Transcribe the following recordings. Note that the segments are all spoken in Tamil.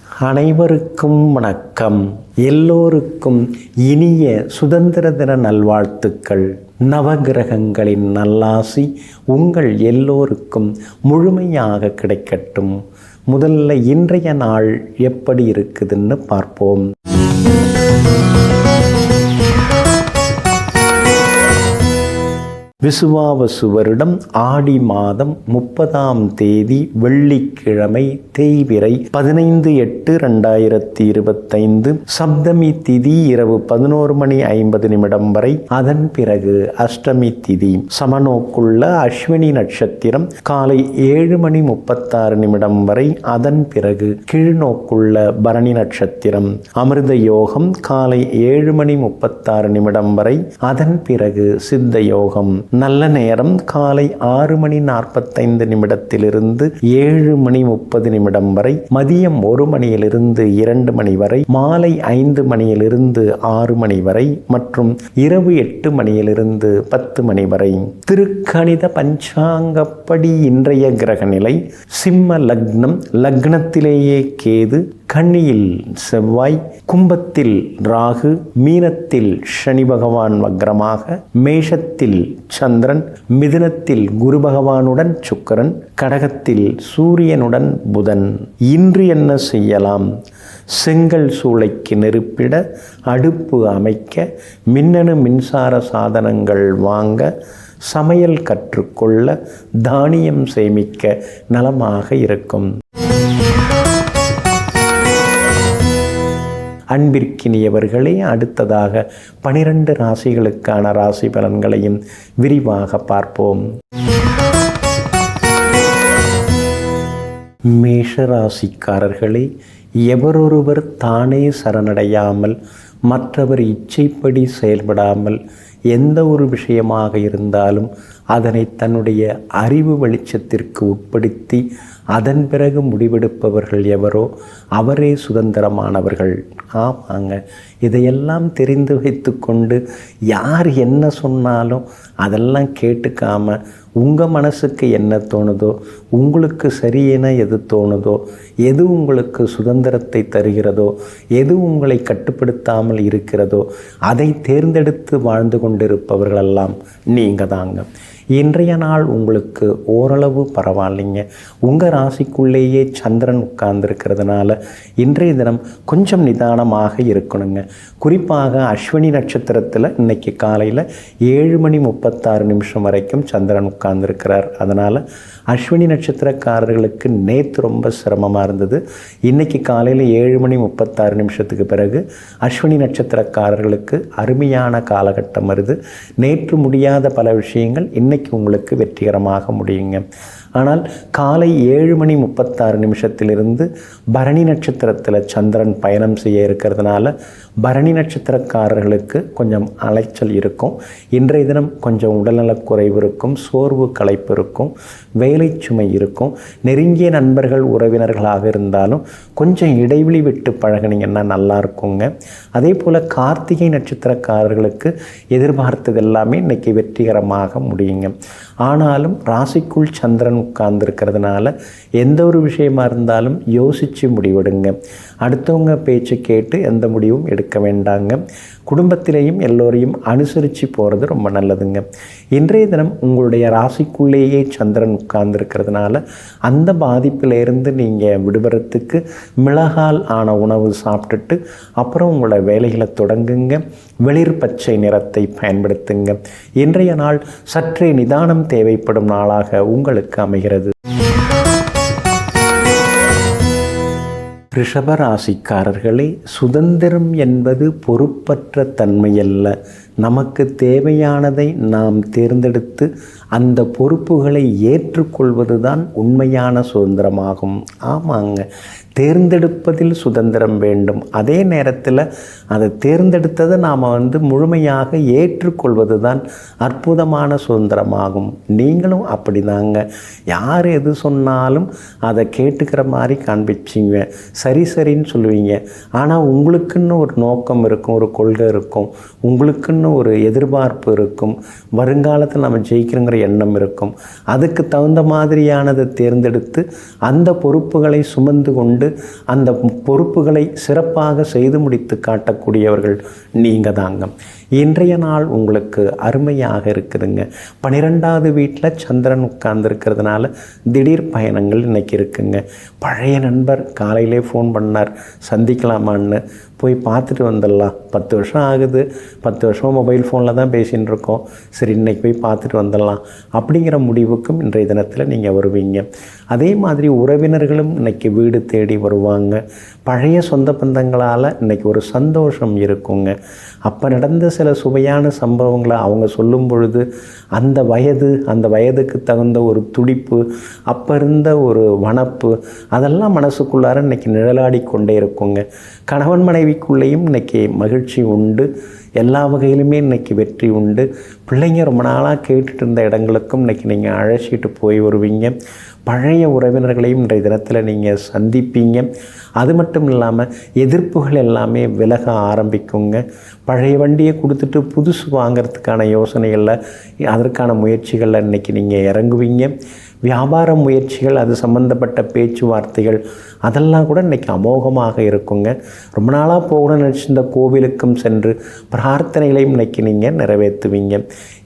அனைவருக்கும் வணக்கம். எல்லோருக்கும் இனிய சுதந்திர தின நல்வாழ்த்துக்கள். நவகிரகங்களின் நல்லாசி உங்கள் எல்லோருக்கும் முழுமையாக கிடைக்கட்டும். முதல்ல இன்றைய நாள் எப்படி இருக்குதுன்னு பார்ப்போம். விசுவாவசு வருடம் ஆடி மாதம் 30ஆம் தேதி வெள்ளிக்கிழமை, தேய்பிறை 15/8/2025, சப்தமி திதி இரவு 11:50 வரை. அதன் பிறகு அஷ்டமி திதி. சமநோக்குள்ள அஸ்வினி நட்சத்திரம் காலை 7:36 வரை. அதன் பிறகு கீழ்நோக்குள்ள பரணி நட்சத்திரம். அமிர்த யோகம் காலை 7:36 வரை. அதன் பிறகு சித்த யோகம். நல்ல நேரம் காலை 6:45 7:30 வரை. மதியம் 1 மணியிலிருந்து 2 மணி வரை. மாலை 5 மணியிலிருந்து 6 மணி வரை. மற்றும் இரவு 8 மணியிலிருந்து 10 மணி வரை. திருக்கணித பஞ்சாங்கப்படி இன்றைய கிரக நிலை: சிம்ம லக்னம், லக்னத்திலேயே கேது, கன்னியில் செவ்வாய், கும்பத்தில் ராகு, மீனத்தில் சனி பகவான் வக்ரமாக, மேஷத்தில் சந்திரன், மிதுனத்தில் குரு பகவானுடன் சுக்கிரன், கடகத்தில் சூரியனுடன் புதன். இன்று என்ன செய்யலாம்? செங்கல் சூளைக்கு நெருப்பிட, அடுப்பு அமைக்க, மின்னணு மின்சார சாதனங்கள் வாங்க, சமையல் கற்றுக்கொள்ள, தானியம் சேமிக்க நலமாக இருக்கும். அன்பிற்கினியவர்களே, அடுத்ததாக 12 ராசிகளுக்கான ராசி பலன்களையும் விரிவாக பார்ப்போம். மேஷ ராசிக்காரர்களே, எவரொருவர் தானே சரணடையாமல், மற்றவர் இச்சைப்படி செயல்படாமல், எந்த ஒரு விஷயமாக இருந்தாலும் அதனை தன்னுடைய அறிவு வெளிச்சத்திற்கு உட்படுத்தி அதன் பிறகு முடிவெடுப்பவர்கள் எவரோ அவரே சுதந்திரமானவர்கள். ஆமாங்க, இதையெல்லாம் தெரிந்து வைத்து கொண்டு யார் என்ன சொன்னாலும் அதெல்லாம் கேட்டுக்காம உங்கள் மனசுக்கு என்ன தோணுதோ, உங்களுக்கு சரியென எது தோணுதோ, எது உங்களுக்கு சுதந்திரத்தை தருகிறதோ, எது உங்களை கட்டுப்படுத்தாமல் இருக்கிறதோ அதை தேர்ந்தெடுத்து வாழ்ந்து கொண்டிருப்பவர்களெல்லாம் நீங்கள் தாங்க. இன்றைய நாள் உங்களுக்கு ஓரளவு பரவாயில்லைங்க. உங்கள் ராசிக்குள்ளேயே சந்திரன் உட்கார்ந்துருக்கிறதுனால இன்றைய தினம் கொஞ்சம் நிதானமாக இருக்கணுங்க. குறிப்பாக அஸ்வினி நட்சத்திரத்தில் இன்றைக்கி காலையில் 7:36 வரைக்கும் சந்திரன் உட்கார்ந்துருக்கிறார். அதனால் அஸ்வினி நட்சத்திரக்காரர்களுக்கு நேற்று ரொம்ப சிரமமாக இருந்தது. இன்றைக்கி காலையில் 7:36 பிறகு அஸ்வினி நட்சத்திரக்காரர்களுக்கு அருமையான காலகட்டம் வருது. நேற்று முடியாத பல விஷயங்கள் இன்னைக்கு உங்களுக்கு வெற்றிகரமாக முடியுங்க. ஆனால் காலை 7:36 பரணி நட்சத்திரத்தில் சந்திரன் பயணம் செய்ய இருக்கிறதுனால பரணி நட்சத்திரக்காரர்களுக்கு கொஞ்சம் அலைச்சல் இருக்கும். இன்றைய தினம் கொஞ்சம் உடல்நலக்குறைவு இருக்கும், சோர்வு களைப்பு இருக்கும், வேலை சுமை இருக்கும். நெருங்கிய நண்பர்கள் உறவினர்களாக இருந்தாலும் கொஞ்சம் இடைவெளி விட்டு பழகினீங்கன்னா நல்லா இருக்குங்க. அதே போல் கார்த்திகை நட்சத்திரக்காரர்களுக்கு எதிர்பார்த்தது எல்லாமே இன்றைக்கி வெற்றிகரமாக முடியுங்க. ஆனாலும் ராசிக்குள் சந்திரன் உட்கார்ந்துருக்கிறதுனால எந்த ஒரு விஷயமா இருந்தாலும் யோசித்து முடிவெடுங்க. அடுத்தவங்க பேச்சு கேட்டு எந்த முடிவும் எடுக்க வேண்டாங்க. குடும்பத்திலேயும் எல்லோரையும் அனுசரித்து போகிறது ரொம்ப நல்லதுங்க. இன்றைய தினம் உங்களுடைய ராசிக்குள்ளேயே சந்திரன் உட்கார்ந்துருக்கிறதுனால அந்த பாதிப்பிலிருந்து நீங்கள் விடுபடுறதுக்கு மிளகால் ஆன உணவு சாப்பிட்டுட்டு அப்புறம் உங்களோட வேலைகளை தொடங்குங்க. வெளிர் பச்சை நிறத்தை பயன்படுத்துங்க. இன்றைய நாள் சற்றே நிதானம் தேவைப்படும் நாளாக உங்களுக்கு அமைகிறது. ரிஷபராசிக்காரர்களே, சுதந்திரம் என்பது பொறுப்பற்ற தன்மையல்ல. நமக்கு தேவையானதை நாம் தேர்ந்தெடுத்து அந்த பொறுப்புகளை ஏற்றுக்கொள்வது தான் உண்மையான சுதந்திரமாகும். ஆமாங்க, தேர்ந்தெடுப்பதில் சுதந்திரம் வேண்டும். அதே நேரத்தில் அதை தேர்ந்தெடுத்ததை நாம் முழுமையாக ஏற்றுக்கொள்வது தான் அற்புதமான சுதந்திரமாகும். நீங்களும் அப்படி தாங்க. யார் எது சொன்னாலும் அதை கேட்டுக்கிற மாதிரி காண்பிச்சிங்க, சரி சரின்னு சொல்லுவீங்க. ஆனால் உங்களுக்குன்னு ஒரு நோக்கம் இருக்கும், ஒரு கொள்கை இருக்கும், உங்களுக்குன்னு ஒரு எதிர்பார்ப்பு இருக்கும், வருங்காலத்தில் நம்ம ஜெயிக்கிறங்கிற எண்ணம் இருக்கும். அதுக்கு தகுந்த மாதிரியானதை தேர்ந்தெடுத்து அந்த பொறுப்புகளை சுமந்து கொண்டு கொண்டு அந்த பொறுப்புகளை சிறப்பாக செய்து முடித்து காட்டக்கூடியவர்கள் நீங்கள் தாங்க. இன்றைய நாள் உங்களுக்கு அருமையாக இருக்குதுங்க. 12வது வீட்டில் சந்திரன் உட்கார்ந்துருக்கிறதுனால திடீர் பயணங்கள் இன்றைக்கி இருக்குங்க. பழைய நண்பர் காலையிலே ஃபோன் பண்ணார், சந்திக்கலாமான்னு. போய் பார்த்துட்டு வந்துடலாம். 10 வருஷம் ஆகுது, 10 வருஷம் மொபைல் ஃபோனில் தான் பேசின்னு இருக்கோம், சரி இன்றைக்கி போய் பார்த்துட்டு வந்துடலாம் அப்படிங்கிற முடிவுக்கும் இன்றைய தினத்தில் நீங்கள் வருவீங்க. அதே மாதிரி உறவினர்களும் இன்றைக்கி வீடு தேடி வருவாங்க. பழைய சொந்த பந்தங்களால் இன்றைக்கி ஒரு சந்தோஷம் இருக்குங்க. அப்போ நடந்த சில சுவையான சம்பவங்களை அவங்க சொல்லும் பொழுது அந்த வயதுக்கு தகுந்த ஒரு துடிப்பு, அப்போ இருந்த ஒரு வனப்பு, அதெல்லாம் மனசுக்குள்ளார இன்றைக்கி நிழலாடி கொண்டே இருக்குங்க. கணவன் மனைவிக்குள்ளேயும் இன்றைக்கி மகிழ்ச்சி உண்டு, எல்லா வகையிலுமே இன்றைக்கி வெற்றி உண்டு. பிள்ளைங்க ரொம்ப நாளாக கேட்டுட்டு இருந்த இடங்களுக்கும் இன்றைக்கி நீங்கள் அழைச்சிட்டு போய் வருவீங்க. பழைய உறவினர்களையும் இன்றைய தினத்தில் நீங்கள் சந்திப்பீங்க. அது மட்டும் இல்லாமல் எதிர்ப்புகள் எல்லாமே விலக ஆரம்பிக்குங்க. பழைய வண்டியை கொடுத்துட்டு புதுசு வாங்கிறதுக்கான யோசனைகளில் அதற்கான முயற்சிகளில் இன்றைக்கி நீங்கள் இறங்குவீங்க. வியாபார முயற்சிகள், அது சம்பந்தப்பட்ட பேச்சுவார்த்தைகள் அதெல்லாம் கூட இன்றைக்கி அமோகமாக இருக்குங்க. ரொம்ப நாளாக போகணும்னு நினச்சிருந்த கோவிலுக்கும் சென்று பிரார்த்தனைகளையும் இன்றைக்கி நீங்கள் நிறைவேற்றுவீங்க.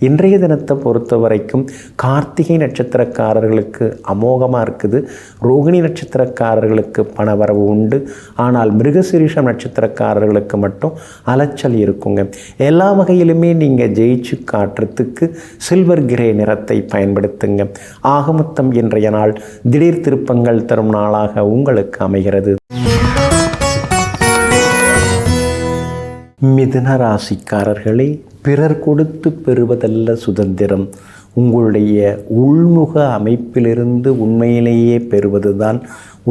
இன்றைய தினத்தை பொறுத்த வரைக்கும் கார்த்திகை நட்சத்திரக்காரர்களுக்கு அமோகமாக இருக்குது. ரோகிணி நட்சத்திரக்காரர்களுக்கு பணவரவு உண்டு. ஆனால் மிருகசீரிஷம் நட்சத்திரக்காரர்களுக்கு மட்டும் அலைச்சல் இருக்குங்க. எல்லா வகையிலுமே நீங்கள் ஜெயிச்சு காட்டுறதுக்கு சில்வர் கிரே நிறத்தை பயன்படுத்துங்க. ஆக மொத்தம் இன்றைய நாள் திடீர் திருப்பங்கள் தரும் நாளாக உங்களுக்கு அமைகிறது. மிதுன ராசிக்காரர்களே, பிறர் கொடுத்து பெறுவதல்ல சுதந்திரம், உங்களுடைய உள்முக அமைப்பிலிருந்து உண்மையிலேயே பெறுவதுதான்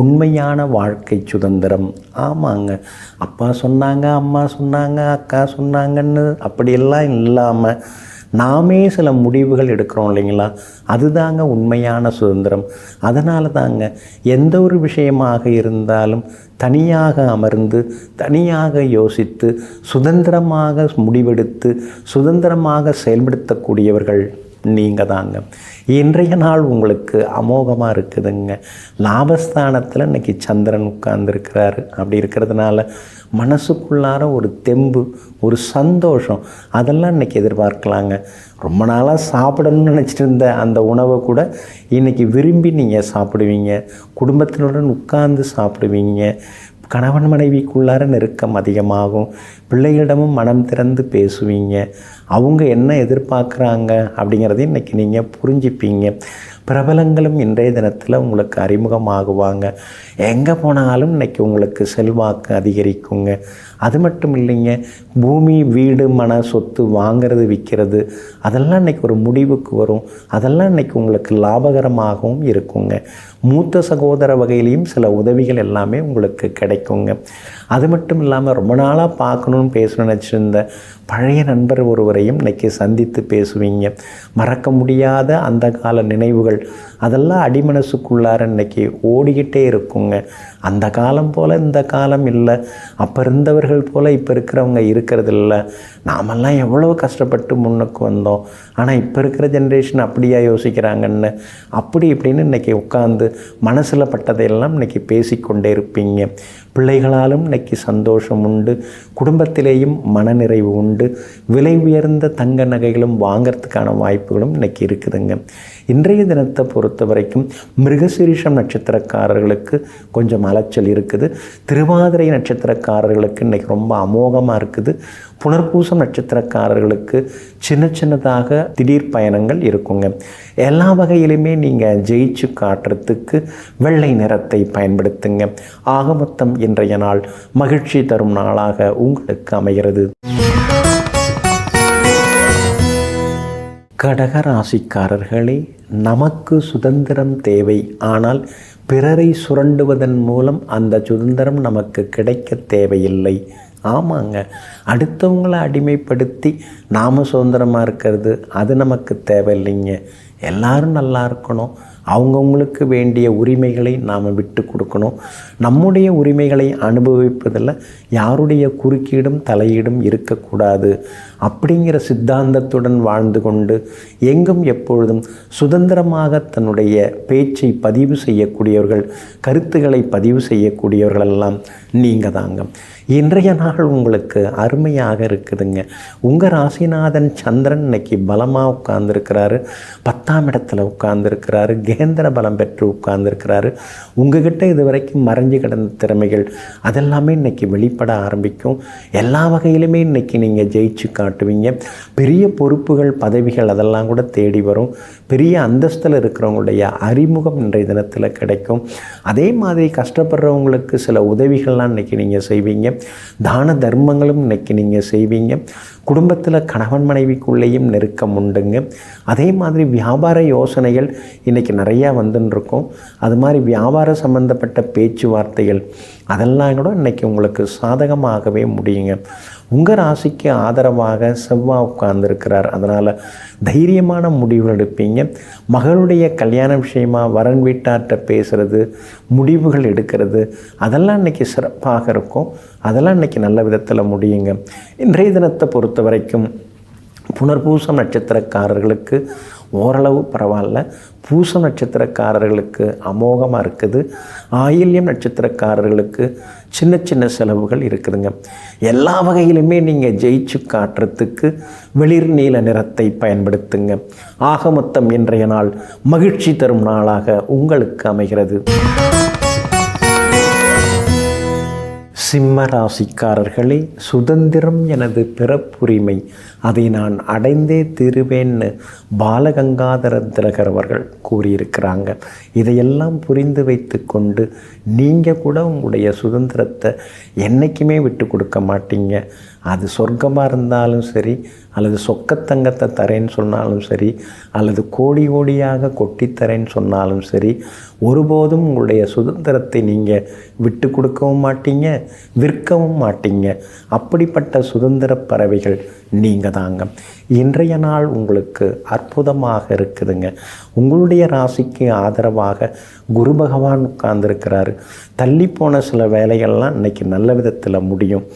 உண்மையான வாழ்க்கை சுதந்திரம். ஆமாங்க, அப்பா சொன்னாங்க, அம்மா சொன்னாங்க, அக்கா சொன்னாங்கன்னு அப்படியெல்லாம் இல்லாமல் நாமே சில முடிவுகள் எடுக்கிறோம் இல்லைங்களா, அதுதாங்க உண்மையான சுதந்திரம். அதனால தாங்க எந்த ஒரு விஷயமாக இருந்தாலும் தனியாக அமர்ந்து தனியாக யோசித்து சுதந்திரமாக முடிவெடுத்து சுதந்திரமாக செயல்படுத்தக்கூடியவர்கள் நீங்கள் தாங்க. இன்றைய நாள் உங்களுக்கு அமோகமாக இருக்குதுங்க. லாபஸ்தானத்தில் இன்றைக்கி சந்திரன் உட்கார்ந்துருக்கிறாரு. அப்படி இருக்கிறதுனால மனசுக்குள்ளார ஒரு தெம்பு, ஒரு சந்தோஷம், அதெல்லாம் இன்றைக்கி எதிர்பார்க்கலாங்க. ரொம்ப நாளாக சாப்பிடணும்னு நினச்சிட்டு இருந்த அந்த உணவை கூட இன்றைக்கி விரும்பி நீங்கள் சாப்பிடுவீங்க. குடும்பத்தினுடன் உட்கார்ந்து சாப்பிடுவீங்க. கணவன் மனைவிக்குள்ளார நெருக்கம் அதிகமாகும். பிள்ளைகளிடமும் மனம் திறந்து பேசுவீங்க. அவங்க என்ன எதிர்பார்க்குறாங்க அப்படிங்கிறதையும் இன்றைக்கி நீங்கள் புரிஞ்சுப்பீங்க. பிரபலங்களும் இன்றைய தினத்தில் உங்களுக்கு அறிமுகமாகுவாங்க. எங்கே போனாலும் இன்றைக்கி உங்களுக்கு செல்வாக்கு அதிகரிக்குங்க. அது மட்டும் இல்லைங்க, பூமி, வீடு, மன, சொத்து வாங்கிறது, விற்கிறது அதெல்லாம் இன்றைக்கி ஒரு முடிவுக்கு வரும். அதெல்லாம் இன்றைக்கி உங்களுக்கு லாபகரமாகவும் இருக்குங்க. மூத்த சகோதர வகையிலையும் சில உதவிகள் எல்லாமே உங்களுக்கு கிடைக்குங்க. அது மட்டும் இல்லாமல் ரொம்ப நாளாக பார்க்கணுன்னு பேசணும்னு நினச்சிருந்த பழைய நண்பர் ஒருவரையும் இன்றைக்கி சந்தித்து பேசுவீங்க. மறக்க முடியாத அந்த கால நினைவுகள் அதெல்லாம் அடிமனசுக்குள்ளார இன்றைக்கி ஓடிக்கிட்டே இருக்குங்க. அந்த காலம் போல் இந்த காலம் இல்லை, அப்போ இருந்தவர்கள் போல் இப்போ இருக்கிறவங்க இருக்கிறது இல்லை. நாமெல்லாம் எவ்வளோ கஷ்டப்பட்டு முன்னுக்கு வந்தோம், ஆனால் இப்போ இருக்கிற ஜென்ரேஷன் அப்படியா யோசிக்கிறாங்கன்னு அப்படி இப்படின்னு இன்றைக்கி உட்காந்து மனசில் பட்டதையெல்லாம் இன்றைக்கி பேசிக்கொண்டே இருப்பீங்க. பிள்ளைகளாலும் இன்றைக்கி சந்தோஷம் உண்டு. குடும்பத்திலேயும் மனநிறைவு உண்டு. விலை உயர்ந்த தங்க நகைகளும் வாங்கிறதுக்கான வாய்ப்புகளும் இன்றைக்கி இருக்குதுங்க. இன்றைய தினத்தை பொறுத்த வரைக்கும் மிருகசீரிஷம் நட்சத்திரக்காரர்களுக்கு கொஞ்சம் அலைச்சல் இருக்குது. திருவாதிரை நட்சத்திரக்காரர்களுக்கு இன்றைக்கி ரொம்ப அமோகமாக இருக்குது. புனர்பூசம் நட்சத்திரக்காரர்களுக்கு சின்னதாக திடீர் பயணங்கள் இருக்குங்க. எல்லா வகையிலுமே நீங்கள் ஜெயிச்சு காட்டுறதுக்கு வெள்ளை நிறத்தை பயன்படுத்துங்க. ஆக மொத்தம் இன்றைய நாள் மகிழ்ச்சி தரும் நாளாக உங்களுக்கு அமைகிறது. கடக ராசிக்காரர்களே, நமக்கு சுதந்திரம் தேவை. ஆனால் பிறரை சுரண்டுவதன் மூலம் அந்த சுதந்திரம் நமக்கு கிடைக்க தேவையில்லை. ஆமாங்க, அடுத்தவங்களை அடிமைப்படுத்தி நாம் சுதந்திரமாக இருக்கிறது அது நமக்கு தேவையில்லைங்க. எல்லாரும் நல்லா இருக்கணும், அவங்கவுங்களுக்கு வேண்டிய உரிமைகளை நாம் விட்டு கொடுக்கணும். நம்முடைய உரிமைகளை அனுபவிப்பதில் யாருடைய குறுக்கீடும் தலையீடும் இருக்கக்கூடாது அப்படிங்கிற சித்தாந்தத்துடன் வாழ்ந்து கொண்டு எங்கும் எப்பொழுதும் சுதந்திரமாக தன்னுடைய பேச்சை பதிவு செய்யக்கூடியவர்கள், கருத்துக்களை பதிவு செய்யக்கூடியவர்களெல்லாம் நீங்கள் தாங்க. இன்றைய நாள் உங்களுக்கு அருமையாக இருக்குதுங்க. உங்கள் ராசிநாதன் சந்திரன் இன்னைக்கு பலமாக உட்கார்ந்துருக்கிறாரு, 10ஆம் இடத்துல உட்கார்ந்துருக்கிறாரு, கேந்திர பலம் பெற்று உட்கார்ந்துருக்கிறாரு. உங்ககிட்ட இது வரைக்கும் மறைஞ்சு கிடந்த திறமைகள் அதெல்லாமே இன்றைக்கி வெளிப்பட ஆரம்பிக்கும். எல்லா வகையிலுமே இன்றைக்கி நீங்கள் ஜெயிச்சு காட்டுவீங்க. பெரிய பொறுப்புகள், பதவிகள் அதெல்லாம் கூட தேடி வரும். பெரிய அந்தஸ்தில் இருக்கிறவங்களுடைய அறிமுகம் இன்றைய தினத்தில் கிடைக்கும். அதே மாதிரி கஷ்டப்படுறவங்களுக்கு சில உதவிகள்லாம் இன்றைக்கி நீங்கள் செய்வீங்க. தான தர்மங்களும் இன்றைக்கி நீங்கள் செய்வீங்க. குடும்பத்தில் கணவன் மனைவிக்குள்ளேயும் நெருக்கம் உண்டுங்க. அதே மாதிரி வியாபார யோசனைகள் இன்றைக்கி நிறையா வந்துன்னு. அது மாதிரி வியாபார சம்பந்தப்பட்ட பேச்சுவார்த்தைகள் அதெல்லாம் கூட இன்றைக்கி உங்களுக்கு சாதகமாகவே முடியுங்க. உங்கள் ராசிக்கு ஆதரவாக செவ்வாய் உட்கார்ந்துருக்கிறார். அதனால் தைரியமான முடிவுகள் எடுப்பீங்க. மகளுடைய கல்யாண விஷயமாக வரன் வீட்டார்கிட்ட பேசுகிறது, முடிவுகள் எடுக்கிறது அதெல்லாம் இன்றைக்கி சிறப்பாக இருக்கும். அதெல்லாம் இன்றைக்கி நல்ல விதத்தில் முடியுங்க. இன்றைய தினத்தை பொறுத்த வரைக்கும் புனர்பூசம் நட்சத்திரக்காரர்களுக்கு ஓரளவு பரவாயில்ல. பூசம் நட்சத்திரக்காரர்களுக்கு அமோகமாக இருக்குது. ஆயில்யம் நட்சத்திரக்காரர்களுக்கு சின்ன சின்ன செலவுகள் இருக்குதுங்க. எல்லா வகையிலுமே நீங்கள் ஜெயிச்சு காட்டுறதுக்கு வெளிர் நீல நிறத்தை பயன்படுத்துங்க. ஆக மொத்தம் இன்றைய நாள் மகிழ்ச்சி தரும் நாளாக உங்களுக்கு அமைகிறது. சிம்ம ராசிக்காரர்களே, சுதந்திரம் எனது பிறப்புரிமை, அதை நான் அடைந்தே தீருவேன்னு பாலகங்காதர திலகர் அவர்கள் கூறியிருக்கிறாங்க. இதையெல்லாம் புரிந்து வைத்து கொண்டு நீங்கள் கூட உங்களுடைய சுதந்திரத்தை என்றைக்குமே விட்டு கொடுக்க மாட்டீங்க. அது சொர்க்கமாக இருந்தாலும் சரி, அல்லது சொக்கத்தங்கத்தை தரேன்னு சொன்னாலும் சரி, அல்லது கோடி கோடியாக கொட்டித்தரேன்னு சொன்னாலும் சரி, ஒருபோதும் உங்களுடைய சுதந்திரத்தை நீங்கள் விட்டு கொடுக்கவும் மாட்டீங்க, விற்கவும் மாட்டீங்க. அப்படிப்பட்ட சுதந்திர பறவைகள் நீங்கள் தாங்க. இன்றைய நாள் உங்களுக்கு அற்புதமாக இருக்குதுங்க. உங்களுடைய ராசிக்கு ஆதரவாக குரு பகவான் உட்கார்ந்துருக்கிறாரு. தள்ளிப்போன சில வேலைகள்லாம் இன்றைக்கி நல்ல விதத்தில் முடியும்.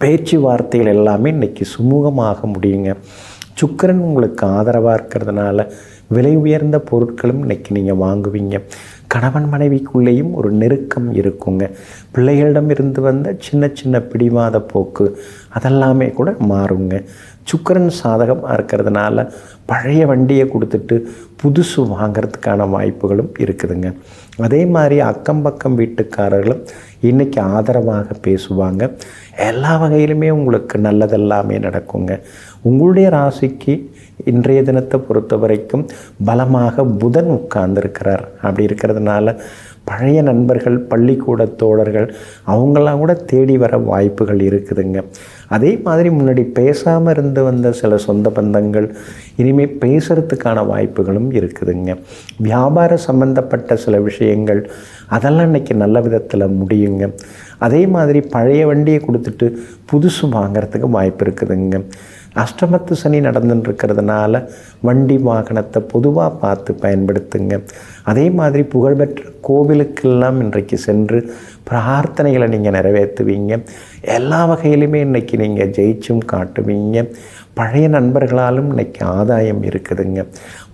பேச்சுவார்த்தைகள் எல்லாமே இன்றைக்கி சுமூகமாக முடியுங்க. சுக்கிரன் உங்களுக்கு ஆதரவாக இருக்கிறதுனால விலை உயர்ந்த பொருட்களும் இன்றைக்கி நீங்கள் வாங்குவீங்க. கணவன் மனைவிக்குள்ளேயும் ஒரு நெருக்கம் இருக்குங்க. பிள்ளைகளிடமிருந்து வந்த சின்ன சின்ன பிடிவாத போக்கு அதெல்லாமே கூட மாறுங்க. சுக்கிரன் சாதகமாக இருக்கிறதுனால பழைய வண்டியை கொடுத்துட்டு புதுசு வாங்கிறதுக்கான வாய்ப்புகளும் இருக்குதுங்க. அதே மாதிரி அக்கம் பக்கம் வீட்டுக்காரர்களும் இன்றைக்கி ஆதரவாக பேசுவாங்க. எல்லா வகையிலுமே உங்களுக்கு நல்லதெல்லாமே நடக்குங்க. உங்களுடைய ராசிக்கு இன்றைய தினத்தை பொறுத்த வரைக்கும் பலமாக புதன் உட்கார்ந்துருக்கிறார். அப்படி இருக்கிறதுனால பழைய நண்பர்கள், பள்ளிக்கூட தோழர்கள் அவங்களாம் கூட தேடி வர வாய்ப்புகள் இருக்குதுங்க. அதே மாதிரி முன்னாடி பேசாமல் இருந்து வந்த சில சொந்த பந்தங்கள் இனிமேல் பேசுகிறதுக்கான வாய்ப்புகளும் இருக்குதுங்க. வியாபார சம்பந்தப்பட்ட சில விஷயங்கள் அதெல்லாம் இன்றைக்கி நல்ல விதத்தில் முடியுங்க. அதே மாதிரி பழைய வண்டியை கொடுத்துட்டு புதுசு வாங்கிறதுக்கு வாய்ப்பு இருக்குதுங்க. அஷ்டமத்து சனி நடந்துட்டுருக்கிறதுனால வண்டி வாகனத்தை பொதுவாக பார்த்து பயன்படுத்துங்க. அதே மாதிரி புகழ்பெற்ற கோவிலுக்கெல்லாம் இன்றைக்கு சென்று பிரார்த்தனைகளை நீங்கள் நிறைவேற்றுவீங்க. எல்லா வகையிலுமே இன்றைக்கி நீங்கள் ஜெயிச்சும் காட்டுவீங்க. பழைய நண்பர்களாலும் இன்றைக்கி ஆதாயம் இருக்குதுங்க.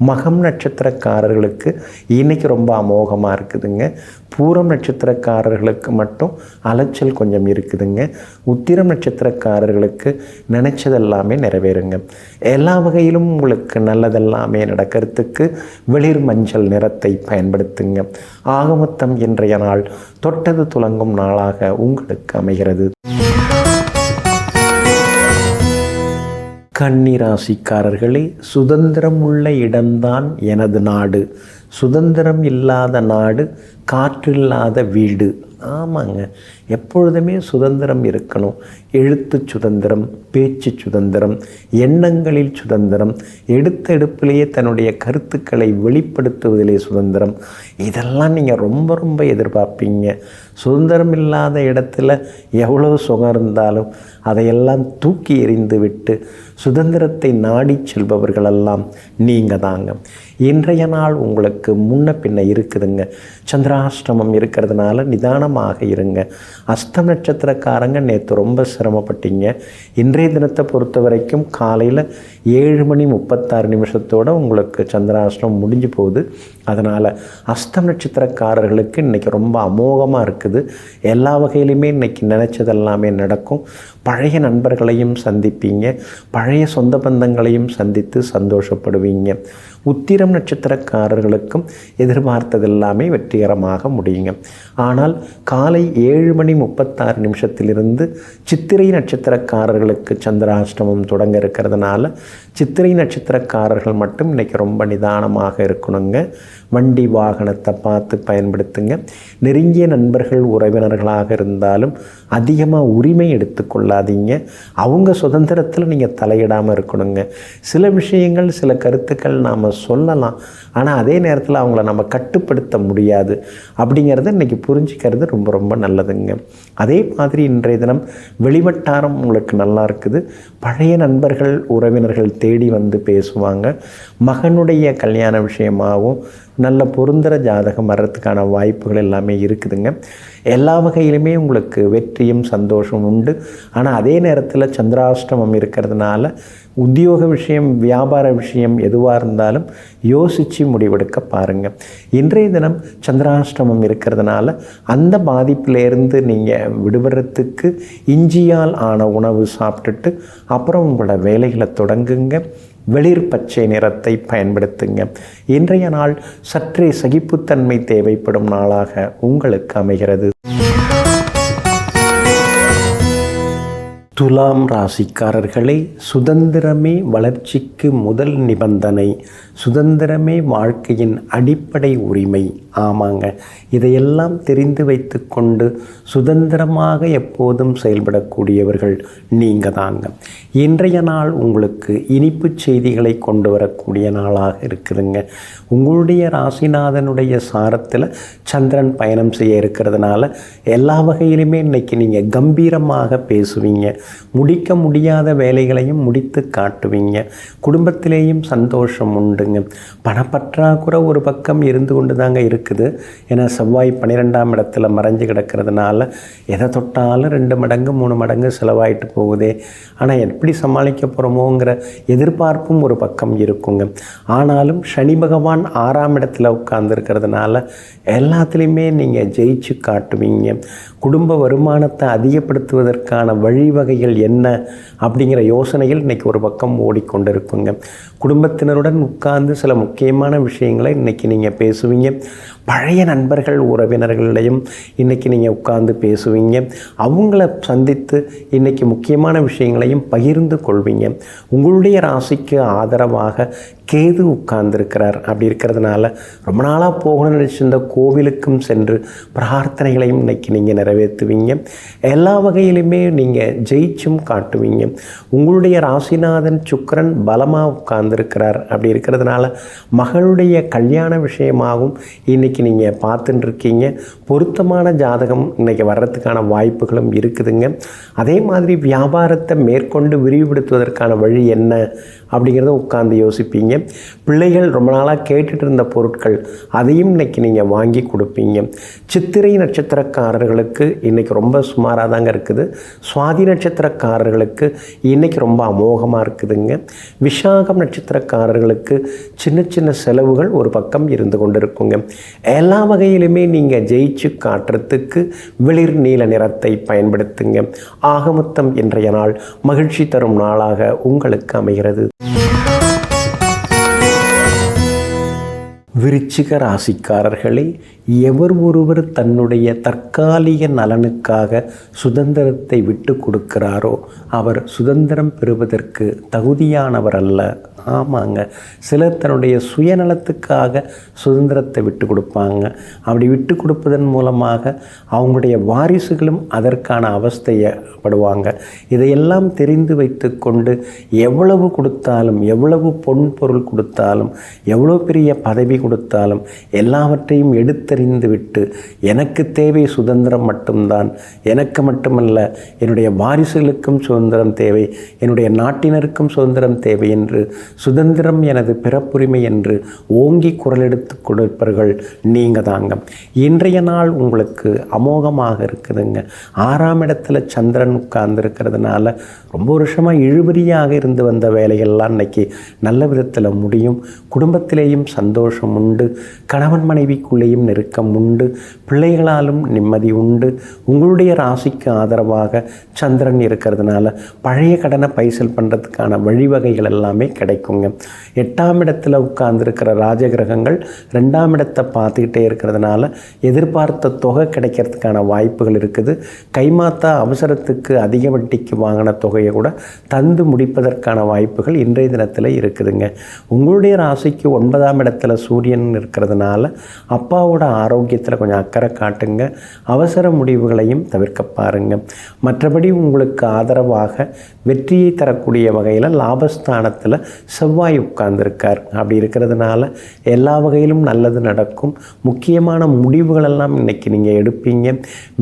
மகம் நட்சத்திரக்காரர்களுக்கு இன்றைக்கி ரொம்ப அமோகமாக இருக்குதுங்க. பூரம் நட்சத்திரக்காரர்களுக்கு மட்டும் அலைச்சல் கொஞ்சம் இருக்குதுங்க. உத்திரம் நட்சத்திரக்காரர்களுக்கு நினச்சதெல்லாமே நிறைவேறுங்க. எல்லா வகையிலும் உங்களுக்கு நல்லதெல்லாமே நடக்கிறதுக்கு வெளிர் மஞ்சள் நிறத்தை பயன்படுத்துங்க. ஆக மொத்தம் இன்றைய நாள் தொட்டது துலங்கும் நாளாக உங்களுக்கு அமைகிறது. கன்னிராசிக்காரர்களே, சுதந்திரம் உள்ள இடம்தான் எனது நாடு, சுதந்திரம் இல்லாத நாடு காற்றில்லாத வீடு. ஆமாங்க, எப்பொழுதுமே சுதந்திரம் இருக்கணும். எழுத்து சுதந்திரம், பேச்சு சுதந்திரம், எண்ணங்களில் சுதந்திரம், எடுத்த எடுப்பிலேயே தன்னுடைய கருத்துக்களை வெளிப்படுத்துவதிலே சுதந்திரம், இதெல்லாம் நீங்கள் ரொம்ப ரொம்ப எதிர்பார்ப்பீங்க. சுதந்திரம் இல்லாத இடத்துல எவ்வளவு சுகம் இருந்தாலும் அதையெல்லாம் தூக்கி எறிந்து விட்டு சுதந்திரத்தை நாடி செல்பவர்களெல்லாம் நீங்கள் தாங்க. இன்றைய நாள் உங்களுக்கு முன்ன பின்ன இருக்குதுங்க. சந்திராஷ்டமம் இருக்கிறதுனால நிதானமாக இருங்க. அஸ்தம் நட்சத்திரக்காரங்க நேற்று ரொம்ப சிரமப்பட்டீங்க. இன்றைய தினத்தை பொறுத்த வரைக்கும் காலையில் 7:36 உங்களுக்கு சந்திராஷ்டமம் முடிஞ்சு போகுது. அதனால் அஸ்தம் நட்சத்திரக்காரர்களுக்கு இன்றைக்கி ரொம்ப அமோகமாக இருக்குது. எல்லா வகையிலுமே இன்றைக்கி நினச்சதெல்லாமே நடக்கும். பழைய நண்பர்களையும் சந்திப்பீங்க, பழைய சொந்த பந்தங்களையும் சந்தித்து சந்தோஷப்படுவீங்க. உத்திரம் நட்சத்திரக்காரர்களுக்கும் எதிர்பார்த்ததெல்லாமே வெற்றிகரமாக முடியுங்க. ஆனால் காலை 7:36 சித்திரை நட்சத்திரக்காரர்களுக்கு சந்திராஷ்டமம் தொடங்க இருக்கிறதுனால சித்திரை நட்சத்திரக்காரர்கள் மட்டும் இன்றைக்கி ரொம்ப நிதானமாக இருக்கணுங்க. வண்டி வாகனத்தை பார்த்து பயன்படுத்துங்க. நெருங்கிய நண்பர்கள் உறவினர்களாக இருந்தாலும் அதிகமாக உரிமை எடுத்துக்கொள்ளாதீங்க. அவங்க சுதந்திரத்தில் நீங்கள் தலையிடாமல் இருக்கணுங்க. சில விஷயங்கள் சில கருத்துக்கள் நாம் சொல்லலாம், ஆனால் அதே நேரத்தில் அவங்கள நம்ம கட்டுப்படுத்த முடியாது. அப்படிங்கிறத இன்றைக்கி புரிஞ்சுக்கிறது ரொம்ப ரொம்ப நல்லதுங்க. அதே மாதிரி இன்றைய தினம் வெளிவட்டாரம் உங்களுக்கு நல்லா இருக்குது. பழைய நண்பர்கள் உறவினர்கள் தேடி வந்து பேசுவாங்க. மகனுடைய கல்யாண விஷயமாகவும் நல்ல பொருந்தர ஜாதகம் வர்றதுக்கான வாய்ப்புகள் எல்லாமே இருக்குதுங்க. எல்லா வகையிலுமே உங்களுக்கு வெற்றியும் சந்தோஷம் உண்டு. ஆனால் அதே நேரத்தில் சந்திராஷ்டமம் இருக்கிறதுனால உத்தியோக விஷயம் வியாபார விஷயம் எதுவாக இருந்தாலும் யோசித்து முடிவெடுக்க பாருங்கள். இன்றைய தினம் சந்திராஷ்டமம் இருக்கிறதுனால அந்த பாதிப்பிலேருந்து நீங்கள் விடுபடுறதுக்கு இஞ்சியால் ஆன உணவு சாப்பிட்டுட்டு அப்புறம் உங்களோட வேலைகளை தொடங்குங்க. வெளிர் பச்சை நிறத்தை பயன்படுத்துங்க. இன்றைய நாள் சற்றே சகிப்புத்தன்மை தேவைப்படும் நாளாக உங்களுக்கு அமைகிறது. துலாம் ராசிக்காரர்களே, சுதந்திரமே வளர்ச்சிக்கு முதல் நிபந்தனை. சுதந்திரமே வாழ்க்கையின் அடிப்படை உரிமை. ஆமாங்க, இதையெல்லாம் தெரிந்து வைத்து கொண்டு சுதந்திரமாக எப்போதும் செயல்படக்கூடியவர்கள் நீங்கள் தாங்க. இன்றைய நாள் உங்களுக்கு இனிப்பு செய்திகளை கொண்டு வரக்கூடிய நாளாக இருக்குதுங்க. உங்களுடைய ராசிநாதனுடைய சாரத்தில் சந்திரன் பயணம் செய்ய இருக்கிறதுனால எல்லா வகையிலுமே இன்றைக்கி நீங்கள் கம்பீரமாக பேசுவீங்க. முடிக்க முடியாத வேலைகளையும் முடித்து காட்டுவீங்க. குடும்பத்திலேயும் சந்தோஷம் உண்டுங்க. பணப்பற்றாக்குறை ஒரு பக்கம் இருந்து கொண்டு தாங்க இருக்குது. ஏன்னா செவ்வாய் 12ஆம் இடத்துல மறைஞ்சு கிடக்கிறதுனால எதை தொட்டாலும் 2 மடங்கு 3 மடங்கு செலவாயிட்டு போகுதே. ஆனால் எப்படி சமாளிக்க போகிறோமோங்கிற எதிர்பார்ப்பும் ஒரு பக்கம் இருக்குங்க. ஆனாலும் சனி பகவான் 6ஆம் இடத்துல உட்கார்ந்துருக்கிறதுனால எல்லாத்துலேயுமே நீங்கள் ஜெயிச்சு காட்டுவீங்க. குடும்ப வருமானத்தை அதிகப்படுத்துவதற்கான வழிவகைகள் என்ன அப்படிங்கிற யோசனைகள் இன்றைக்கி ஒரு பக்கம் ஓடிக்கொண்டு இருக்குங்க. குடும்பத்தினருடன் உட்கார்ந்து சில முக்கியமான விஷயங்களை இன்றைக்கி நீங்கள் பேசுவீங்க. பழைய நண்பர்கள் உறவினர்களிடையும் இன்றைக்கி நீங்கள் உட்கார்ந்து பேசுவீங்க. அவங்கள சந்தித்து இன்றைக்கி முக்கியமான விஷயங்களையும் பகிர்ந்து கொள்வீங்க. உங்களுடைய ராசிக்கு ஆதரவாக கேது உட்கார்ந்துருக்கிறார். அப்படி இருக்கிறதுனால ரொம்ப நாளாக போகணும்னு நினச்சிருந்த கோவிலுக்கும் சென்று பிரார்த்தனைகளையும் இன்றைக்கி நீங்கள் நிறைவேற்றுவீங்க. எல்லா வகையிலுமே நீங்கள் ஜெயிச்சும் காட்டுவீங்க. உங்களுடைய ராசிநாதன் சுக்கிரன் பலமாக உட்கார்ந்துருக்கிறார். அப்படி இருக்கிறதுனால மகளுடைய கல்யாண விஷயமாகவும் இன்றைக்கி நீங்கள் பார்த்துட்டு இருக்கீங்க. பொருத்தமான ஜாதகம் இன்றைக்கி வர்றதுக்கான வாய்ப்புகளும் இருக்குதுங்க. அதே மாதிரி வியாபாரத்தை மேற்கொண்டு விரிவுபடுத்துவதற்கான வழி என்ன அப்படிங்கிறத உட்கார்ந்து யோசிப்பீங்க. பிள்ளைகள் ரொம்ப நாளாக கேட்டுட்டு இருந்த பொருட்கள் அதையும் இன்றைக்கி நீங்கள் வாங்கி கொடுப்பீங்க. சித்திரை நட்சத்திரக்காரர்களுக்கு இன்றைக்கி ரொம்ப சுமாராக தாங்க இருக்குது. சுவாதி நட்சத்திரக்காரர்களுக்கு இன்றைக்கி ரொம்ப அமோகமாக இருக்குதுங்க. விஷாகம் நட்சத்திரக்காரர்களுக்கு சின்ன சின்ன செலவுகள் ஒரு பக்கம் இருந்து கொண்டு இருக்குங்க. எல்லா வகையிலுமே நீங்கள் ஜெயிச்சு காட்டுறதுக்கு வெளிர் நீல நிறத்தை பயன்படுத்துங்க. ஆகமொத்தம் இன்றைய நாள் மகிழ்ச்சி தரும் நாளாக உங்களுக்கு அமைகிறது. விருச்சிக ராசிக்காரர்களே, எவர் ஒருவர் தன்னுடைய தற்காலிக நலனுக்காக சுதந்திரத்தை விட்டு கொடுக்கிறாரோ அவர் சுதந்திரம் பெறுவதற்கு தகுதியானவர் அல்ல. ஆமாங்க, சிலர் தன்னுடைய சுயநலத்துக்காக சுதந்திரத்தை விட்டு கொடுப்பாங்க. அப்படி விட்டு கொடுப்பதன் மூலமாக அவங்களுடைய வாரிசுகளும் அதற்கான அவஸ்தையப்படுவாங்க. இதையெல்லாம் தெரிந்து வைத்து கொண்டு எவ்வளவு கொடுத்தாலும், எவ்வளவு பொன் பொருள் கொடுத்தாலும், எவ்வளோ பெரிய பதவி கொடுத்தாலும் எல்லாவற்றையும் எடுத்தறிந்து விட்டு எனக்கு தேவை சுதந்திரம் மட்டும்தான், எனக்கு மட்டுமல்ல என்னுடைய வாரிசுகளுக்கும் சுதந்திரம் தேவை, என்னுடைய நாட்டினருக்கும் சுதந்திரம் தேவை என்று சுதந்திரம் எனது பிறப்புரிமை என்று ஓங்கி குரல் எடுத்து கொடுப்பவர்கள் நீங்கள் தாங்க. இன்றைய நாள் உங்களுக்கு அமோகமாக இருக்குதுங்க. 6ஆம் இடத்துல சந்திரன் உட்கார்ந்துருக்கிறதுனால ரொம்ப வருஷமாக இழுபறியாக இருந்து வந்த வேலைகள்லாம் இன்னைக்கு நல்ல விதத்தில் முடியும். குடும்பத்திலேயும் சந்தோஷம் உண்டு, கணவன் மனைவிக்குள்ளேயும் நெருக்கம் உண்டு, பிள்ளைகளாலும் நிம்மதி உண்டு. உங்களுடைய ராசிக்கு ஆதரவாக சந்திரன் இருக்கிறதுனால பழைய கடனை பைசல் பண்ணுறதுக்கான வழிவகைகள் எல்லாமே கிடைக்குங்க. 8ஆம் இடத்துல உட்கார்ந்துருக்கிற ராஜகிரகங்கள் 2ஆம் இடத்தை பார்த்துக்கிட்டே இருக்கிறதுனால எதிர்பார்த்த தொகை கிடைக்கிறதுக்கான வாய்ப்புகள் இருக்குது. கைமாத்தா அவசரத்துக்கு அதிக வட்டிக்கு வாங்கின தொகையை கூட தந்து முடிப்பதற்கான வாய்ப்புகள் இன்றைய தினத்தில் இருக்குதுங்க. உங்களுடைய ராசிக்கு 9ஆம் இடத்துல சூரியன் இருக்கிறதுனால அப்பாவோட ஆரோக்கியத்தில் கொஞ்சம் அக்கறை காட்டுங்க. அவசர முடிவுகளையும் தவிர்க்க பாருங்க. மற்றபடி உங்களுக்கு ஆதரவாக வெற்றியை தரக்கூடிய வகையில் லாபஸ்தானத்தில் செவ்வாய் உட்கார்ந்துருக்கார். அப்படி இருக்கிறதுனால எல்லா வகையிலும் நல்லது நடக்கும். முக்கியமான முடிவுகளெல்லாம் இன்றைக்கி நீங்கள் எடுப்பீங்க.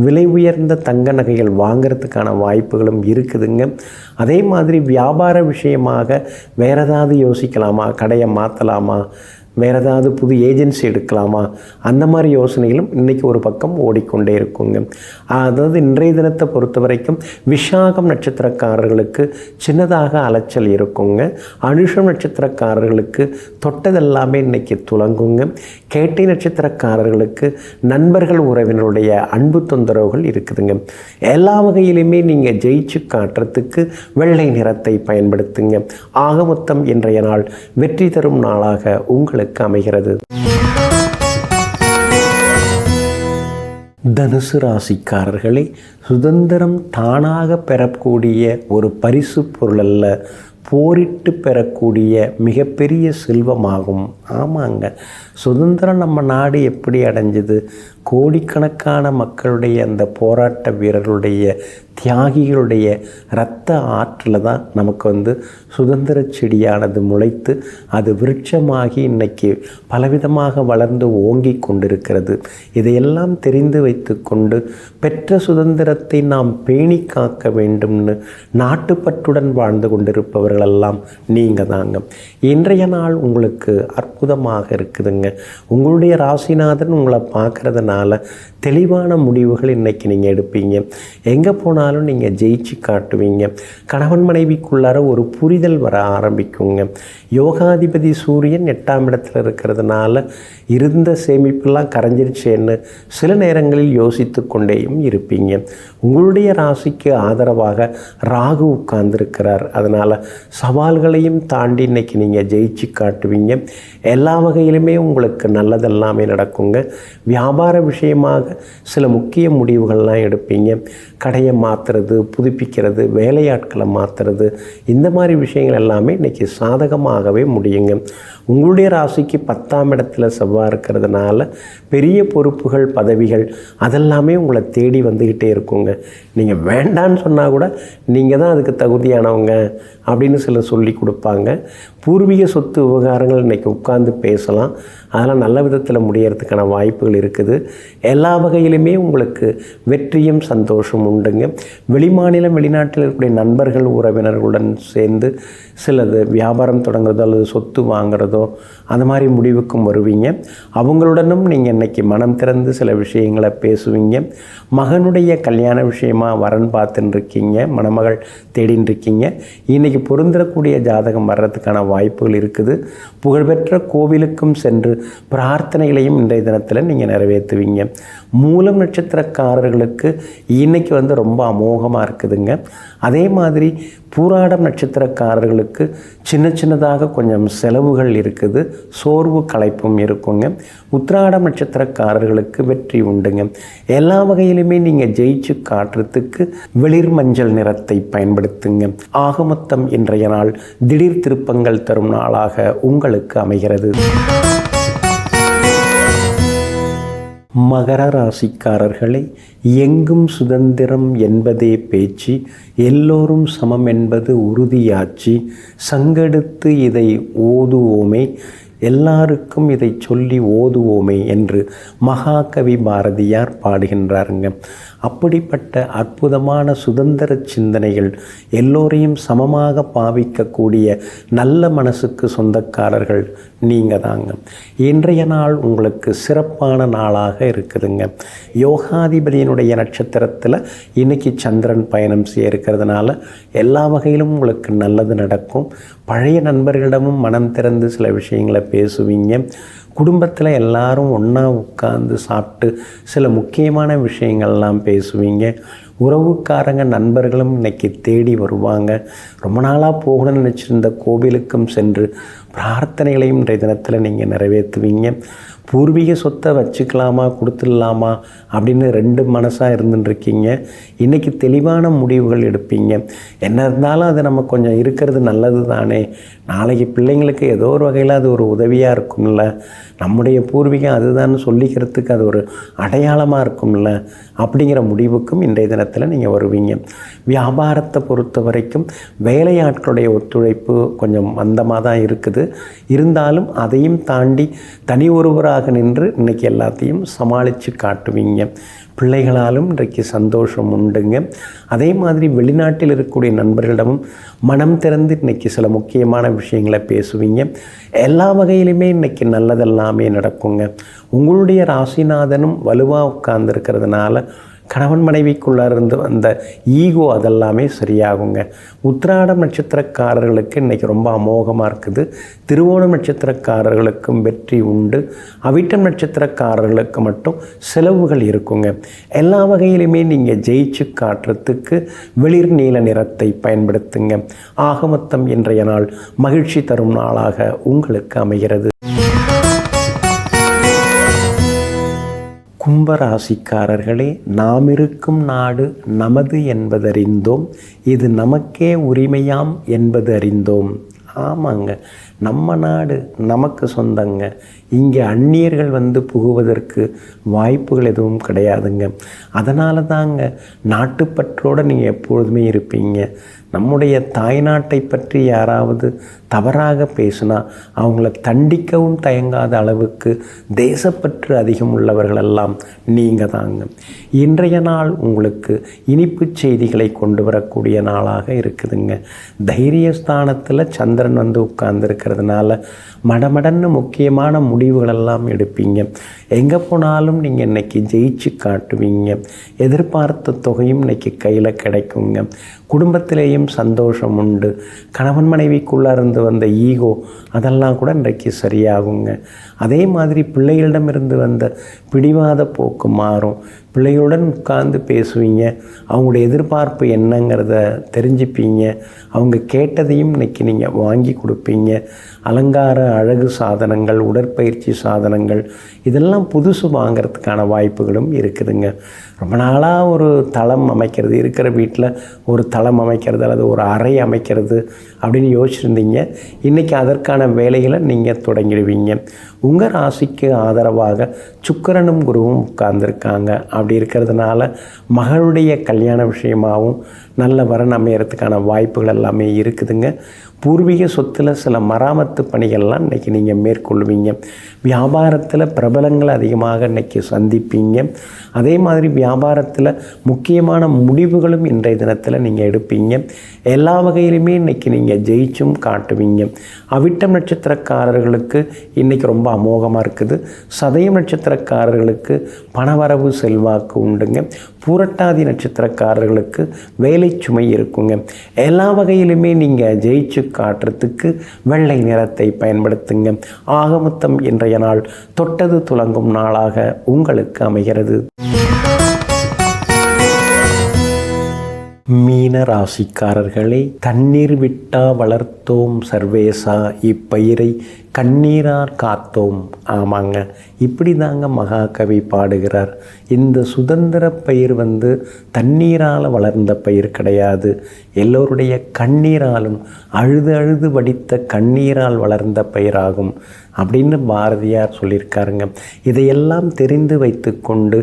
விலை உயர்ந்த தங்க நகைகள் வாங்கிறதுக்கான வாய்ப்புகளும் இருக்குதுங்க. அதே மாதிரி வியாபார விஷயமாக வேறு ஏதாவது யோசிக்கலாமா, கடையை மாற்றலாமா, வேறு ஏதாவது புது ஏஜென்சி எடுக்கலாமா, அந்த மாதிரி யோசனைகளும் இன்றைக்கி ஒரு பக்கம் ஓடிக்கொண்டே இருக்குங்க. அதாவது இன்றைய தினத்தை பொறுத்த வரைக்கும் விஷாகம் நட்சத்திரக்காரர்களுக்கு சின்னதாக அலைச்சல் இருக்குங்க. அனுஷம் நட்சத்திரக்காரர்களுக்கு தொட்டதெல்லாமே இன்றைக்கி துலங்குங்க. கேட்டை நட்சத்திரக்காரர்களுக்கு நண்பர்கள் உறவினருடைய அன்பு தொந்தரவுகள் இருக்குதுங்க. எல்லா வகையிலுமே நீங்கள் ஜெயிச்சு காட்டுறதுக்கு வெள்ளை நிறத்தை பயன்படுத்துங்க. ஆக மொத்தம் இன்றைய நாள் வெற்றி தரும் நாளாக உங்களுக்கு அமைகிறது. தனுசு ராசிக்காரர்களே, சுதந்திரம் தானாக பெறக்கூடிய ஒரு பரிசு பொருள் அல்ல, போரிட்டு பெறக்கூடிய மிகப்பெரிய செல்வமாகும். ஆமாங்க, சுதந்திரம் நம்ம நாடு எப்படி அடைஞ்சது? கோடிக்கணக்கான மக்களுடைய அந்த போராட்ட வீரர்களுடைய தியாகிகளுடைய இரத்த ஆற்றில் தான் நமக்கு சுதந்திர செடியானது முளைத்து அது விருட்சமாகி இன்னைக்கு பலவிதமாக வளர்ந்து ஓங்கி கொண்டிருக்கிறது. இதையெல்லாம் தெரிந்து வைத்து கொண்டு பெற்ற சுதந்திரத்தை நாம் பேணி காக்க வேண்டும்னு நாட்டுப்பற்றுடன் வாழ்ந்து கொண்டிருப்பவர்களெல்லாம் நீங்கள் தாங்க. இன்றைய நாள் உங்களுக்கு அற்புதமாக இருக்குதுங்க. உங்களுடைய ராசிநாதன் உங்களை பார்க்கறதுனால தெளிவான முடிவுகள் இன்றைக்கி நீங்கள் எடுப்பீங்க. எங்கே போனாலும் நீங்கள் ஜெயிச்சு காட்டுவீங்க. கணவன் மனைவிக்குள்ளார ஒரு புரிதல் வர ஆரம்பிக்குங்க. யோகாதிபதி சூரியன் 8ஆம் இடத்துல இருக்கிறதுனால இருந்த சேமிப்பெல்லாம் கரைஞ்சிருச்சேன்னு சில நேரங்களில் யோசித்து கொண்டேயும் இருப்பீங்க. உங்களுடைய ராசிக்கு ஆதரவாக ராகு உட்கார்ந்துருக்கிறார். அதனால் சவால்களையும் தாண்டி இன்றைக்கி நீங்கள் ஜெயிச்சு காட்டுவீங்க. எல்லா வகையிலுமே உங்களுக்கு நல்லதெல்லாமே நடக்குங்க. வியாபார விஷயமாக சில முக்கிய முடிவுகள்லாம் எடுப்பீங்க. கடையை மாற்றுறது, புதுப்பிக்கிறது, வேலையாட்களை மாற்றுறது, இந்த மாதிரி விஷயங்கள் எல்லாமே இன்றைக்கி சாதகமாகவே முடியுங்க. உங்களுடைய ராசிக்கு 10ஆம் இடத்துல செவ்வாய் இருக்கிறதுனால பெரிய பொறுப்புகள், பதவிகள் அதெல்லாமே உங்களை தேடி வந்துக்கிட்டே இருக்குங்க. நீங்கள் வேண்டான்னு சொன்னால் கூட நீங்கள் தான் அதுக்கு தகுதியானவங்க அப்படின்னு சிலர் சொல்லி கொடுப்பாங்க. பூர்வீக சொத்து விவகாரங்கள் இன்றைக்கி உட்கார்ந்து பேசலாம். அதெல்லாம் நல்ல விதத்தில் முடியறதுக்கான வாய்ப்புகள் இருக்குது. எல்லா வகையிலுமே உங்களுக்கு வெற்றியும் சந்தோஷம் உண்டுங்க. வெளிமாநிலம், வெளிநாட்டில் இருக்கக்கூடிய நண்பர்கள், உறவினர்களுடன் சேர்ந்து சிலது வியாபாரம் தொடங்குறதோ அல்லது சொத்து வாங்குறதோ அந்த மாதிரி முடிவுக்கும் வருவீங்க. அவங்களுடனும் நீங்கள் இன்றைக்கி மனம் திறந்து சில விஷயங்களை பேசுவீங்க. மகனுடைய கல்யாண விஷயமாக வரன் பார்த்துன்னு இருக்கீங்க, மணமகள் தேடின்னு இருக்கீங்க. இன்றைக்கி பொருந்தக்கூடிய ஜாதகம் வர்றதுக்கான வாய்ப்புகள் இருக்குது. புகழ்பெற்ற கோவிலுக்கும் சென்று பிரார்த்தனைகளையும் இன்றைய தினத்தில் நீங்கள் நிறைவேற்றுவீங்க. மூலம் நட்சத்திரக்காரர்களுக்கு இன்றைக்கி ரொம்ப அமோகமாக இருக்குதுங்க. அதே மாதிரி பூராடம் நட்சத்திரக்காரர்களுக்கு சின்ன சின்னதாக கொஞ்சம் செலவுகள் இருக்குது, சோர்வு களைப்பும் இருக்குங்க. உத்திராடம் நட்சத்திரக்காரர்களுக்கு வெற்றி உண்டுங்க. எல்லா வகையிலுமே நீங்கள் ஜெயிச்சு காட்டுறதுக்கு வெளிர் மஞ்சள் நிறத்தை பயன்படுத்துங்க. ஆக மொத்தம் இன்றைய நாள் திடீர் திருப்பங்கள் தரும் நாளாக உங்களுக்கு அமைகிறது. மகர ராசிக்காரர்களே, எங்கும் சுதந்திரம் என்பதே பேச்சு, எல்லோரும் சமம் என்பது உறுதியாச்சு, சங்கெடுத்து இதை ஓதுவோமே, எல்லாருக்கும் இதை சொல்லி ஓதுவோமே என்று மகாகவி பாரதியார் பாடுகின்றாருங்க. அப்படிப்பட்ட அற்புதமான சுதந்திர சிந்தனைகள், எல்லோரையும் சமமாக பாவிக்கக்கூடிய நல்ல மனசுக்கு சொந்தக்காரர்கள் நீங்கள் தாங்க. இன்றைய நாள் உங்களுக்கு சிறப்பான நாளாக இருக்குதுங்க. யோகாதிபதியினுடைய நட்சத்திரத்தில் இன்றைக்கி சந்திரன் பயணம் செய்ய இருக்கிறதுனால எல்லா வகையிலும் உங்களுக்கு நல்லது நடக்கும். பழைய நண்பர்களிடமும் மனம் திறந்து சில விஷயங்களை பேசுவீங்க. குடும்பத்தில் எல்லாரும் ஒன்றா உட்கார்ந்து சாப்பிட்டு சில முக்கியமான விஷயங்கள்லாம் பேசுவீங்க. உறவுக்காரங்க நண்பர்களும் இன்றைக்கி தேடி வருவாங்க. ரொம்ப நாளாக போகணும்னு நினச்சிருந்த கோவிலுக்கும் சென்று பிரார்த்தனைகளையும் இன்றைய தினத்தில் நீங்கள் நிறைவேற்றுவீங்க. பூர்வீக சொத்தை வச்சுக்கலாமா கொடுத்துடலாமா அப்படின்னு ரெண்டு மனசாக இருந்துட்டுருக்கீங்க. இன்றைக்கி தெளிவான முடிவுகள் எடுப்பீங்க. என்ன இருந்தாலும் அது நம்ம கொஞ்சம் இருக்கிறது நல்லது தானே, நாளைக்கு பிள்ளைங்களுக்கு ஏதோ ஒரு வகையில் அது ஒரு உதவியாக இருக்கும்ல, நம்முடைய பூர்வீகம் அதுதான் சொல்லிக்கிறதுக்கு அது ஒரு அடையாளமாக இருக்கும்ல அப்படிங்கிற முடிவுக்கும் இன்றைய தினத்தில் நீங்கள் வருவீங்க. வியாபாரத்தை பொறுத்த வரைக்கும் வேலையாட்களுடைய ஒத்துழைப்பு கொஞ்சம் மந்தமாக தான் இருக்குது. இருந்தாலும் அதையும் தாண்டி தனி ஒருவராக நின்று இன்றைக்கி எல்லாத்தையும் சமாளித்து காட்டுவீங்க. பிள்ளைகளாலும் இன்றைக்கு சந்தோஷம் உண்டுங்க. அதே மாதிரி வெளிநாட்டில் இருக்கக்கூடிய நண்பர்களிடமும் மனம் திறந்து இன்றைக்கி சில முக்கியமான விஷயங்களை பேசுவீங்க. எல்லா வகையிலுமே இன்றைக்கி நல்லதெல்லாமே நடக்குங்க. உங்களுடைய ராசிநாதனும் வலுவாக உட்கார்ந்துருக்கிறதுனால கணவன் மனைவிக்குள்ளே இருந்து வந்த ஈகோ அதெல்லாமே சரியாகுங்க. உத்திராடம் நட்சத்திரக்காரர்களுக்கு இன்றைக்கி ரொம்ப அமோகமாக இருக்குது. திருவோணம் நட்சத்திரக்காரர்களுக்கும் வெற்றி உண்டு. அவிட்டம் நட்சத்திரக்காரர்களுக்கு மட்டும் செலவுகள் இருக்குங்க. எல்லா வகையிலுமே நீங்கள் ஜெயிச்சு காட்டுறதுக்கு வெளிர் நீல நிறத்தை பயன்படுத்துங்க. ஆக மொத்தம் இன்றைய நாள் மகிழ்ச்சி தரும் நாளாக உங்களுக்கு அமைகிறது. கும்பராசிக்காரர்களே, நாம் இருக்கும் நாடு நமது என்பதறிந்தோம், இது நமக்கே உரிமையாம் என்பது அறிந்தோம். ஆமாங்க, நம்ம நாடு நமக்கு சொந்தங்க. இங்கே அந்நியர்கள் வந்து புகுவதற்கு வாய்ப்புகள் எதுவும் கிடையாதுங்க. அதனால தாங்க நாட்டுப்பற்றோடு நீங்கள் எப்பொழுதுமே இருப்பீங்க. நம்முடைய தாய்நாட்டை பற்றி யாராவது தவறாக பேசினா அவங்கள தண்டிக்கவும் தயங்காத அளவுக்கு தேசப்பற்று அதிகம் உள்ளவர்களெல்லாம் நீங்கள் தாங்க. இன்றைய நாள் உங்களுக்கு இனிப்பு செய்திகளை கொண்டு வரக்கூடிய நாளாக இருக்குதுங்க. தைரியஸ்தானத்தில் சந்திரன் வந்து உட்கார்ந்துருக்கிறதுனால மடமடன்னு முக்கியமான முடிவுகளெல்லாம் எடுப்பீங்க. எங்கே போனாலும் நீங்கள் இன்றைக்கி ஜெயிச்சு காட்டுவீங்க. எதிர்பார்த்த தொகையும் இன்றைக்கி கையில் கிடைக்குங்க. குடும்பத்திலேயும் சந்தோஷம் உண்டு. கணவன் மனைவிக்குள்ளே இருந்து வந்த ஈகோ அதெல்லாம் கூட இன்றைக்கு சரியாகுங்க. அதே மாதிரி பிள்ளைகளிடமிருந்து வந்த பிடிவாத போக்கு மாறும். பிள்ளைகளுடன் உட்கார்ந்து பேசுவீங்க. அவங்களுடைய எதிர்பார்ப்பு என்னங்கிறத தெரிஞ்சுப்பீங்க. அவங்க கேட்டதையும் இன்றைக்கி நீங்கள் வாங்கி கொடுப்பீங்க. அலங்கார அழகு சாதனங்கள், உடற்பயிற்சி சாதனங்கள் இதெல்லாம் புதுசு வாங்கிறதுக்கான வாய்ப்புகளும் இருக்குதுங்க. ரொம்ப நாளாக ஒரு தளம் அமைக்கிறது, இருக்கிற வீட்டில் ஒரு தளம் அமைக்கிறது அல்லது ஒரு அறை அமைக்கிறது அப்படின்னு யோசிச்சிருந்தீங்க. இன்றைக்கி அதற்கான வேலைகளை நீங்கள் தொடங்கிடுவீங்க. உங்கள் ராசிக்கு ஆதரவாக சுக்கிரனும் குருவும் உட்கார்ந்துருக்காங்க. அப்படி இருக்கிறதுனால மகளுடைய கல்யாண விஷயமாகவும் நல்ல வரன் அமையறதுக்கான வாய்ப்புகள் எல்லாமே இருக்குதுங்க. பூர்வீக சொத்தில் சில மராமத்து பணிகள்லாம் இன்றைக்கி நீங்கள் மேற்கொள்வீங்க. வியாபாரத்தில் பிரபலங்கள் அதிகமாக இன்றைக்கி சந்திப்பீங்க. அதே மாதிரி வியாபாரத்தில் முக்கியமான முடிவுகளும் இன்றைய தினத்தில் நீங்கள் எடுப்பீங்க. எல்லா வகையிலுமே இன்றைக்கி நீங்கள் ஜெயிச்சும் காட்டுவீங்க. அவிட்டம் நட்சத்திரக்காரர்களுக்கு இன்றைக்கி ரொம்ப அமோகமாக இருக்குது. சதயம் நட்சத்திரக்காரர்களுக்கு பணவரவு செல்வாக்கு உண்டுங்க. பூரட்டாதி நட்சத்திரக்காரர்களுக்கு வேலை சுமை இருக்குங்க. எல்லா வகையிலுமே நீங்கள் ஜெயிச்சு காட்டுறதுக்கு வெள்ளை நிறத்தை பயன்படுத்துங்க. ஆக மொத்தம் இன்றைய நாள் தொட்டது துலங்கும் நாளாக உங்களுக்கு அமைகிறது. மீன ராசிக்காரர்களே, தண்ணீர் விட்டா வளர்த்தோம் சர்வேசா, இப்பயிரை கண்ணீரார் காத்தோம். ஆமாங்க, இப்படி தாங்க மகாகவி பாடுகிறார். இந்த சுதந்திர பயிர் வந்து தண்ணீரால் வளர்ந்த பயிர் கிடையாது. எல்லோருடைய கண்ணீராலும் அழுது அழுது வடித்த கண்ணீரால் வளர்ந்த பயிராகும் அப்படின்னு பாரதியார் சொல்லியிருக்காருங்க. இதையெல்லாம் தெரிந்து வைத்து கொண்டு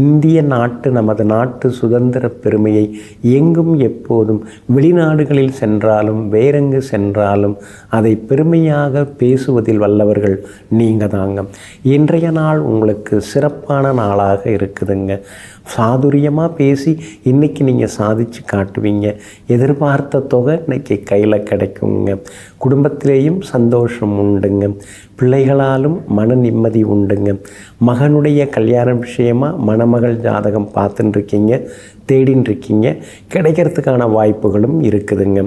இந்திய நாட்டு, நமது நாட்டு சுதந்திர பெருமையை எங்கும் எப்போதும் வெளிநாடுகளில் சென்றாலும் வேறெங்கு சென்றாலும் அதை பெருமையாக பேசுவதில் வல்லவர்கள் நீங்கள் தாங்க. இன்றைய நாள் உங்களுக்கு சிறப்பான நாளாக இருக்குதுங்க. சாதுரியமாக பேசி இன்றைக்கி நீங்கள் சாதித்து காட்டுவீங்க. எதிர்பார்த்த தொகை இன்றைக்கி கையில் கிடைக்குங்க. குடும்பத்திலேயும் சந்தோஷம் உண்டுங்க. பிள்ளைகளாலும் மன நிம்மதி உண்டுங்க. மகனுடைய கல்யாண விஷயமாக மணமகள் ஜாதகம் பார்த்துன்னு இருக்கீங்க, தேடின்னு இருக்கீங்க, கிடைக்கிறதுக்கான வாய்ப்புகளும் இருக்குதுங்க.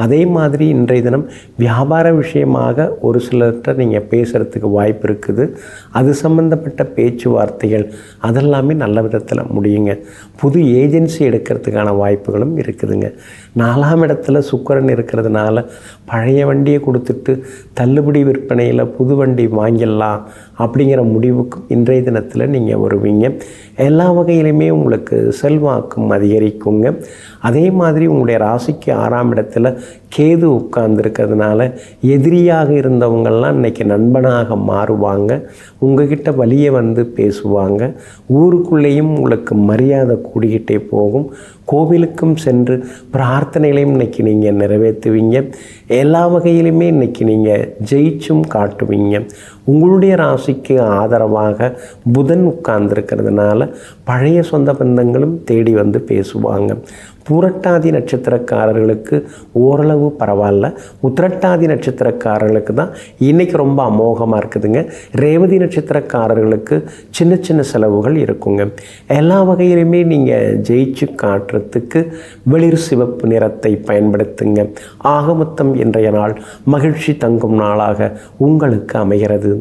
அதே மாதிரி இன்றைய தினம் வியாபார விஷயமாக ஒரு சிலர்கிட்ட நீங்கள் பேசுகிறதுக்கு வாய்ப்பு இருக்குது. அது சம்பந்தப்பட்ட பேச்சுவார்த்தைகள் அதெல்லாமே நல்ல விதத்தில் முடியுங்க. புது ஏஜென்சி எடுக்கிறதுக்கான வாய்ப்புகளும் இருக்குதுங்க. 4ஆம் இடத்துல சுக்கிரன் இருக்கிறதுனால பழைய வண்டியை கொடுத்துட்டு தள்ளுபடி விற்பனையில் புது வண்டி வாங்கிடலாம் அப்படிங்கிற முடிவுக்கும் இன்றைய தினத்தில் நீங்கள் வருவீங்க. எல்லா வகையிலுமே உங்களுக்கு செல்வாக்கும் அதிகரிக்குங்க. அதே மாதிரி உங்களுடைய ராசிக்கு 6ஆம் இடத்துல கேது உட்கார்ந்துருக்கிறதுனால எதிரியாக இருந்தவங்கள்லாம் இன்றைக்கி நண்பனாக மாறுவாங்க. உங்ககிட்ட வலிய வந்து பேசுவாங்க. ஊருக்குள்ளேயும் உங்களுக்கு மரியாதை கூடிக்கிட்டே போகும். கோவிலுக்கும் சென்று பிரார்த்தனைகளையும் இன்றைக்கி நீங்கள் நிறைவேற்றுவீங்க. எல்லா வகையிலுமே இன்றைக்கி நீங்கள் ஜெயிச்சும் காட்டுவீங்க. உங்களுடைய ராசிக்கு ஆதரவாக புதன் உட்கார்ந்துருக்கிறதுனால பழைய சொந்த பந்தங்களும் தேடி வந்து பேசுவாங்க. பூரட்டாதி நட்சத்திரக்காரர்களுக்கு ஓரளவு பரவாயில்ல. உத்திரட்டாதி நட்சத்திரக்காரர்களுக்கு தான் இன்றைக்கி ரொம்ப அமோகமாக இருக்குதுங்க. ரேவதி நட்சத்திரக்காரர்களுக்கு சின்ன சின்ன செலவுகள் இருக்குங்க. எல்லா வகையிலுமே நீங்கள் ஜெயிச்சு காட்டுறதுக்கு வெளிர் சிவப்பு நிறத்தை பயன்படுத்துங்க. ஆக மொத்தம் இன்றைய நாள் மகிழ்ச்சி தங்கும் நாளாக உங்களுக்கு அமைகிறது.